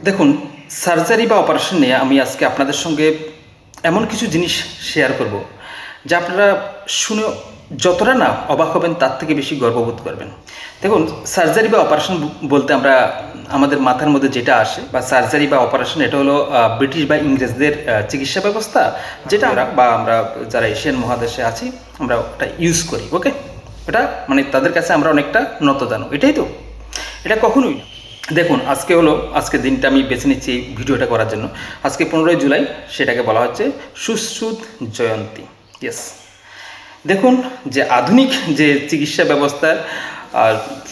দেখুন, সার্জারি বা অপারেশন নিয়ে আমি আজকে আপনাদের সঙ্গে এমন কিছু জিনিস শেয়ার করব যা আপনারা শুনে যতটা না অবাক হবেন তার থেকে বেশি গর্ববোধ করবেন। দেখুন, সার্জারি বা অপারেশন বলতে আমরা আমাদের মাথার মধ্যে যেটা আসে বা সার্জারি বা অপারেশন, এটা হলো ব্রিটিশ বা ইংরেজদের চিকিৎসা ব্যবস্থা, যেটা আমরা যারা এশিয়ান মহাদেশে আছি আমরা ওটা ইউজ করি। ওকে, এটা মানে তাদের কাছে আমরা অনেকটা নতজানু, এটাই তো। এটা কখনোই না। দেখুন, আজকে দিনটা আমি বেছে নিচ্ছি এই ভিডিওটা করার জন্য। আজকে 15ই জুলাই, সেটাকে বলা হচ্ছে সুশ্রুত জয়ন্তী। ইয়েস, দেখুন, যে আধুনিক যে চিকিৎসা ব্যবস্থার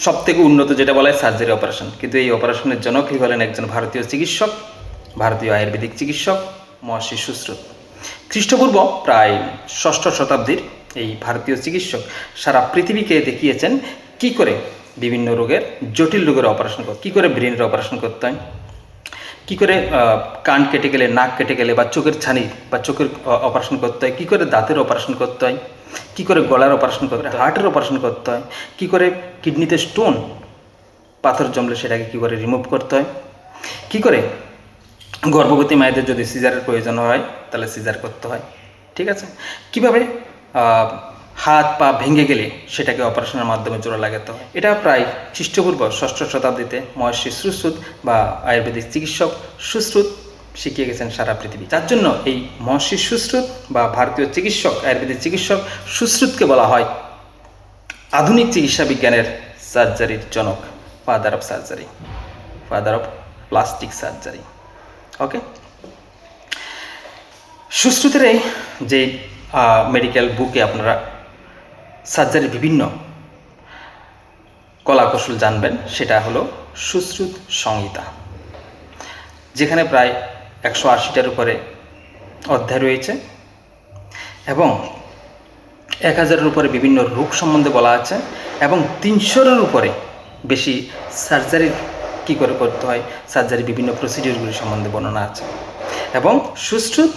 সব থেকে উন্নত যেটা বলা হয় সার্জারি অপারেশন, কিন্তু এই অপারেশনের জনকই হলেন একজন ভারতীয় চিকিৎসক, ভারতীয় আয়ুর্বেদিক চিকিৎসক মহর্ষি সুশ্রুত। খ্রিস্টপূর্ব প্রায় ষষ্ঠ শতাব্দীর এই ভারতীয় চিকিৎসক সারা পৃথিবীকে দেখিয়েছেন কি করে বিভিন্ন রোগের, জটিল রোগের অপারেশন করতে, কী করে ব্রেনের অপারেশন করতে হয়, কী করে কান কেটে গেলে, নাক কেটে গেলে বা চোখের ছানি বা চোখের অপারেশন করতে হয়, কী করে দাঁতের অপারেশন করতে হয়, কী করে গলার অপারেশন করতে হয়, হার্টের অপারেশন করতে হয়, কী করে কিডনিতে স্টোন পাথর জমলে সেটাকে কী করে রিমুভ করতে হয়, কী করে গর্ভবতী মায়েদের যদি সিজারের প্রয়োজন হয় তাহলে সিজার করতে হয়, ঠিক আছে, কীভাবে হাত পা ভেঙে গেলে সেটাকে অপারেশনের মাধ্যমে জোড়া লাগাতে হয়। এটা প্রায় খ্রিস্টপূর্ব ষষ্ঠ শতাব্দীতে মহর্ষি সুশ্রুত বা আয়ুর্বেদিক চিকিৎসক সুশ্রুত শিখিয়ে গেছেন সারা পৃথিবী। যার জন্য এই মহর্ষি সুশ্রুত বা ভারতীয় চিকিৎসক, আয়ুর্বেদিক চিকিৎসক সুশ্রুতকে বলা হয় আধুনিক চিকিৎসা বিজ্ঞানের সার্জারির জনক, father of surgery, father of plastic surgery. Okay, সুশ্রুতের এই যে মেডিকেল বুকে আপনারা সার্জারির বিভিন্ন কলাকৌশল জানবেন, সেটা হলো সুশ্রুত সংহিতা, যেখানে প্রায় 180টার উপরে অধ্যায় রয়েছে এবং 1000-এর উপরে বিভিন্ন রোগ সম্বন্ধে বলা আছে এবং 300-এর উপরে বেশি সার্জারির কী করে করতে হয়, সার্জারি বিভিন্ন প্রসিডিউরগুলি সম্বন্ধে বর্ণনা আছে। এবং সুশ্রুত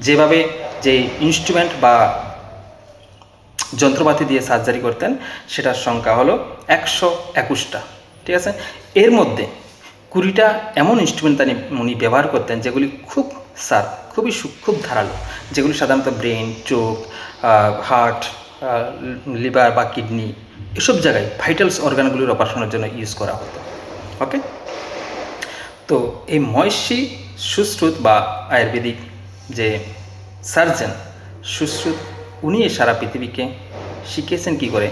যেভাবে যে ইনস্ট্রুমেন্ট বা যন্ত্রপাতি দিয়ে সার্জারি করতেন সেটার সংখ্যা হলো 121টা, ঠিক আছে। এর মধ্যে 20টা এমন ইনস্ট্রুমেন্ট উনি ব্যবহার করতেন যেগুলি খুব ধারালো, যেগুলি সাধারণত ব্রেন, চোখ, হার্ট, লিভার বা কিডনি এসব জায়গায় ভাইটালস অর্গানগুলির অপারেশনের জন্য ইউজ করা হতো। ওকে, তো এই মহর্ষি সুশ্রুত বা আয়ুর্বেদিক যে সার্জন সুশ্রুত, উনি সারা পৃথিবীকে শিখিয়েছেন কী করে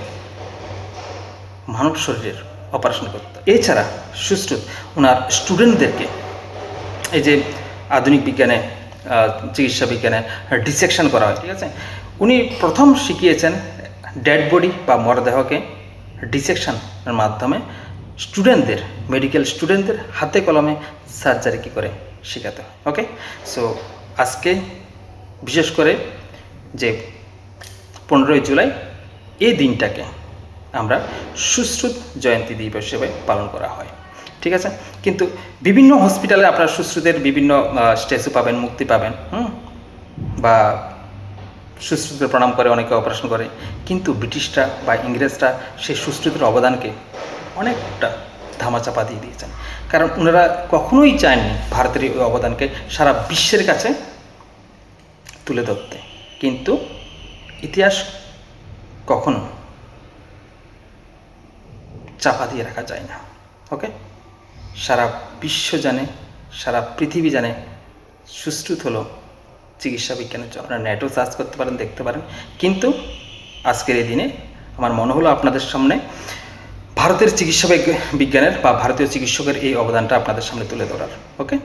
মানব শরীরের অপারেশন করতে। এছাড়া সুশ্রুত ওনার স্টুডেন্টদেরকে এই যে আধুনিক বিজ্ঞানে, চিকিৎসা বিজ্ঞানে ডিসেকশন করা হয়, ঠিক আছে, উনি প্রথম শিখিয়েছেন ডেড বডি বা মরদেহকে ডিসেকশনের মাধ্যমে স্টুডেন্টদের, মেডিকেল স্টুডেন্টদের হাতে কলমে সার্জারি কী করে শেখাতে হয়। ওকে, সো আজকে বিশেষ করে যে 15ই জুলাই, এই দিনটাকে আমরা সুশ্রুত জয়ন্তী দিবস হিসেবে পালন করা হয়, ঠিক আছে। কিন্তু বিভিন্ন হসপিটালে আপনারা সুশ্রুতের বিভিন্ন স্ট্যাচু পাবেন, মূর্তি পাবেন, বা সুশ্রুতের প্রণাম করে অনেকে অপারেশন করে, কিন্তু ব্রিটিশরা বা ইংরেজরা সেই সুশ্রুতের অবদানকে অনেকটা ধামাচাপা দিয়ে দিয়েছেন, কারণ ওনারা কখনোই চাননি ভারতের এই অবদানকে সারা বিশ্বের কাছে তুলে ধরতে। কিন্তু ইতিহাস কখনো চাপা দিয়ে রাখা যায় না। ওকে, সারা বিশ্ব জানে, সারা পৃথিবী জানে সুশ্রুত হলো চিকিৎসা বিজ্ঞানের জন্য। আপনারা নেটও সার্চ করতে পারেন, দেখতে পারেন। কিন্তু আজকের এই দিনে আমার মনে হলো আপনাদের সামনে ভারতের চিকিৎসা বিজ্ঞানের বা ভারতীয় চিকিৎসকের এই অবদানটা আপনাদের সামনে তুলে ধরার। ওকে।